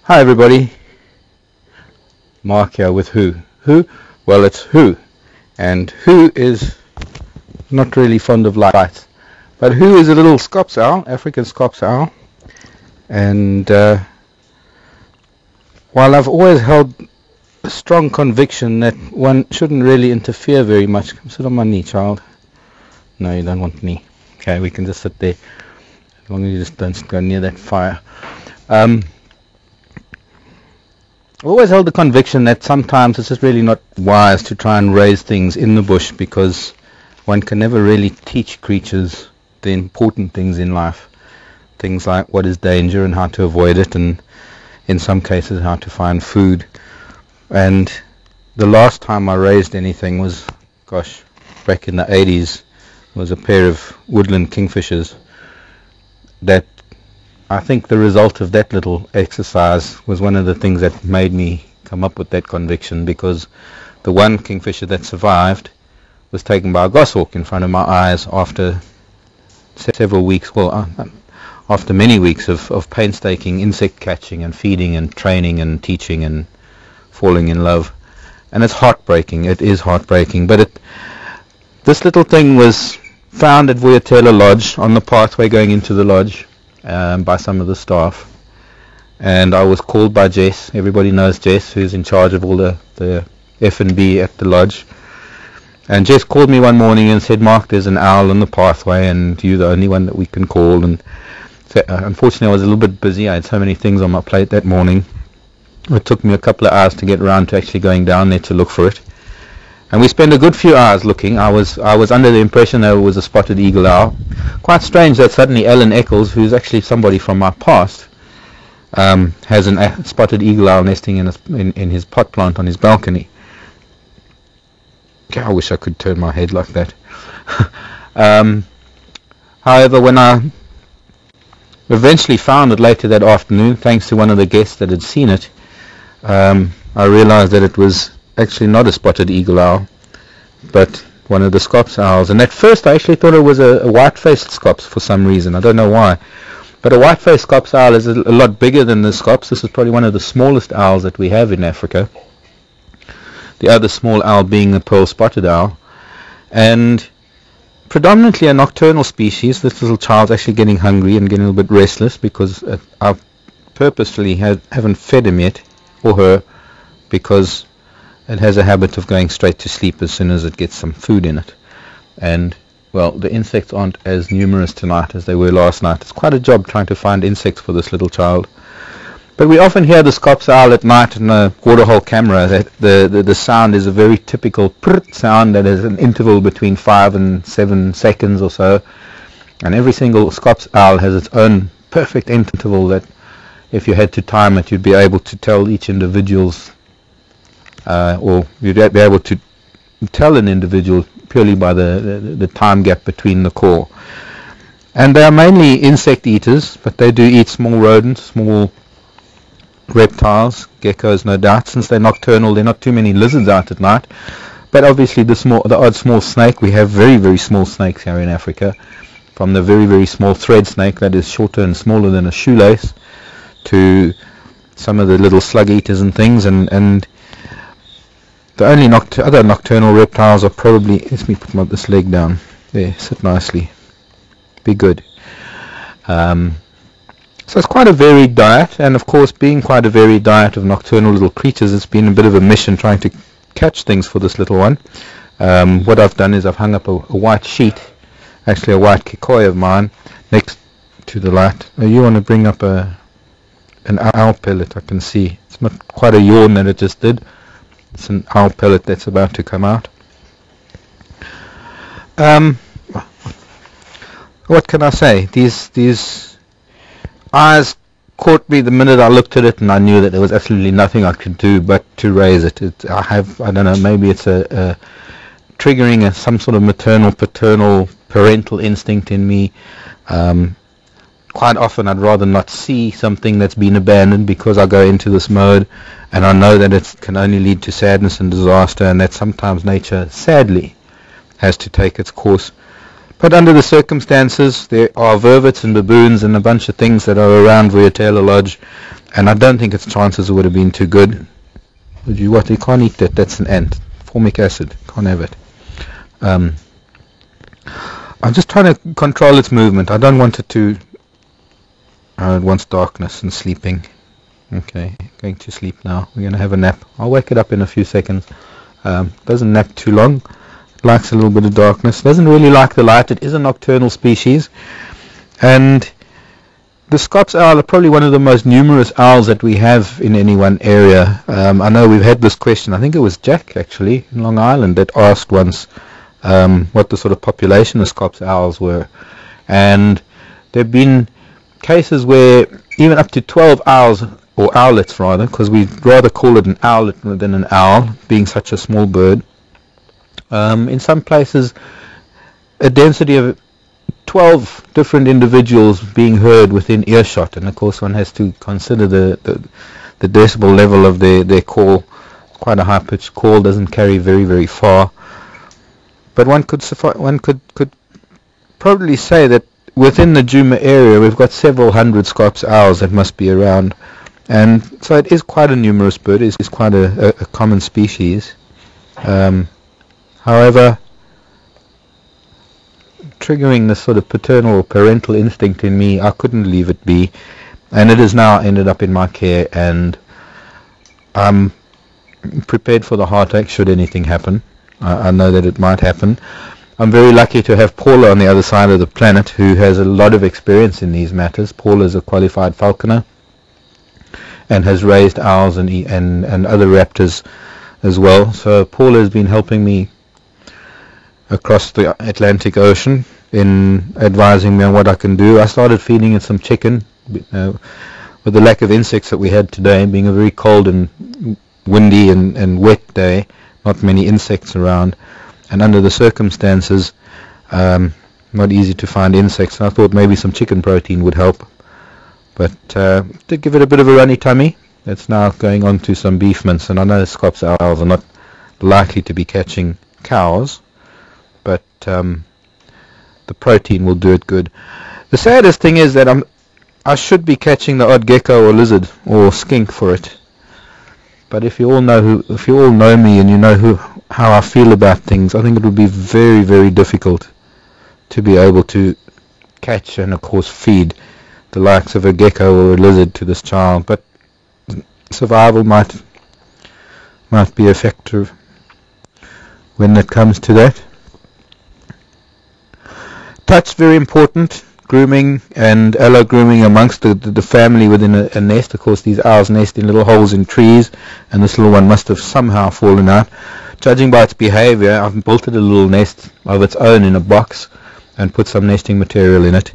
Hi everybody, Mark here with Who. Who? Well, it's Who. And Who is not really fond of light. But Who is a little scops owl, African scops owl. And while I've always held a strong conviction that one shouldn't really interfere very much. Come sit on my knee, child. No, you don't want knee. Okay, we can just sit there. As long as you just don't go near that fire. I've always held the conviction that sometimes it's just really not wise to try and raise things in the bush, because one can never really teach creatures the important things in life. Things like what is danger and how to avoid it, and in some cases how to find food. And the last time I raised anything was, gosh, back in the 80s, was a pair of woodland kingfishers that I think the result of that little exercise was one of the things that made me come up with that conviction, because the one kingfisher that survived was taken by a goshawk in front of my eyes after several weeks, after many weeks of painstaking insect catching and feeding and training and teaching and falling in love. And it's heartbreaking, it is heartbreaking, but this little thing was found at Vuyatela Lodge on the pathway going into the lodge. By some of the staff, and I was called by Jess. Everybody knows Jess, who's in charge of all the F&B at the lodge. And Jess called me one morning and said, "Mark, there's an owl on the pathway, and you're the only one that we can call." And so, unfortunately, I was a little bit busy. I had so many things on my plate that morning. It took me a couple of hours to get around to actually going down there to look for it. And we spent a good few hours looking. I was under the impression that it was a spotted eagle owl. Quite strange that suddenly Alan Eccles, who's actually somebody from my past, has a spotted eagle owl nesting in his pot plant on his balcony. I wish I could turn my head like that. However, when I eventually found it later that afternoon, thanks to one of the guests that had seen it, I realized that it was actually not a spotted eagle owl, but one of the scops owls. And at first I actually thought it was a white-faced scops for some reason. I don't know why. But a white-faced scops owl is a lot bigger than the scops. This is probably one of the smallest owls that we have in Africa. The other small owl being the pearl-spotted owl. And predominantly a nocturnal species. This little child's actually getting hungry and getting a little bit restless because I purposefully haven't fed him yet, or her, because it has a habit of going straight to sleep as soon as it gets some food in it. And, well, the insects aren't as numerous tonight as they were last night. It's quite a job trying to find insects for this little child. But we often hear the scops owl at night in a waterhole camera. That the sound is a very typical prrt sound that is an interval between 5 and 7 seconds or so. And every single scops owl has its own perfect interval that if you had to time it, you'd be able to tell each individual's or you'd be able to tell an individual purely by the time gap between the call. And they are mainly insect eaters, but they do eat small rodents, small reptiles, geckos no doubt. Since they're nocturnal, there are not too many lizards out at night, but obviously the odd small snake. We have very, very small snakes here in Africa, from the very, very small thread snake that is shorter and smaller than a shoelace, to some of the little slug eaters and things, and the only other nocturnal reptiles are probably, let me put this leg down, there, sit nicely, be good. So it's quite a varied diet, and of course being quite a varied diet of nocturnal little creatures, it's been a bit of a mission trying to catch things for this little one. What I've done is I've hung up a white sheet, actually a white kikoi of mine, next to the light. You want to bring up an owl pellet, I can see. It's not quite a yawn that it just did. It's an owl pellet that's about to come out. What can I say? These eyes caught me the minute I looked at it, and I knew that there was absolutely nothing I could do but to raise it. I don't know, maybe it's a triggering some sort of maternal, paternal, parental instinct in me. Quite often I'd rather not see something that's been abandoned, because I go into this mode and I know that it can only lead to sadness and disaster, and that sometimes nature sadly has to take its course. But under the circumstances, there are vervets and baboons and a bunch of things that are around Vuyatela Lodge and I don't think its chances would have been too good. Would you what? You can't eat that. That's an ant. Formic acid. Can't have it. I'm just trying to control its movement. I don't want it to. It wants darkness and sleeping. Okay, going to sleep now. We're going to have a nap. I'll wake it up in a few seconds. Doesn't nap too long. It likes a little bit of darkness. Doesn't really like the light. It is a nocturnal species. And the Scops owl are probably one of the most numerous owls that we have in any one area. I know we've had this question. I think it was Jack, actually, in Long Island, that asked once what the sort of population of Scops owls were. And there have been cases where even up to 12 owls, or owlets rather, because we'd rather call it an owlet than an owl, being such a small bird. In some places, a density of 12 different individuals being heard within earshot, and of course one has to consider the decibel level of their call. Quite a high-pitched call, doesn't carry very, very far. But one could probably say that within the Djuma area we've got several hundred Scops owls that must be around, and so it is quite a numerous bird. It is quite a common species. However, triggering this sort of paternal or parental instinct in me, I couldn't leave it be, and it has now ended up in my care, and I'm prepared for the heartache should anything happen. I know that it might happen. I'm very lucky to have Paula on the other side of the planet, who has a lot of experience in these matters. Paula is a qualified falconer and has raised owls and other raptors as well. So Paula has been helping me across the Atlantic Ocean in advising me on what I can do. I started feeding it some chicken. With the lack of insects that we had today, being a very cold and windy and wet day, not many insects around, and under the circumstances, not easy to find insects. I thought maybe some chicken protein would help, but to give it a bit of a runny tummy. It's now going on to some beef mince, and I know Scops owls are not likely to be catching cows, but the protein will do it good. The saddest thing is that I should be catching the odd gecko or lizard or skink for it. But if you all know me and you know how I feel about things, I think it would be very, very difficult to be able to catch and of course feed the likes of a gecko or a lizard to this child. But survival might be a factor when it comes to that. Touch, very important. Grooming and allo grooming amongst the family within a nest. Of course, these owls nest in little holes in trees, and this little one must have somehow fallen out. Judging by its behavior, I've built it a little nest of its own in a box and put some nesting material in it.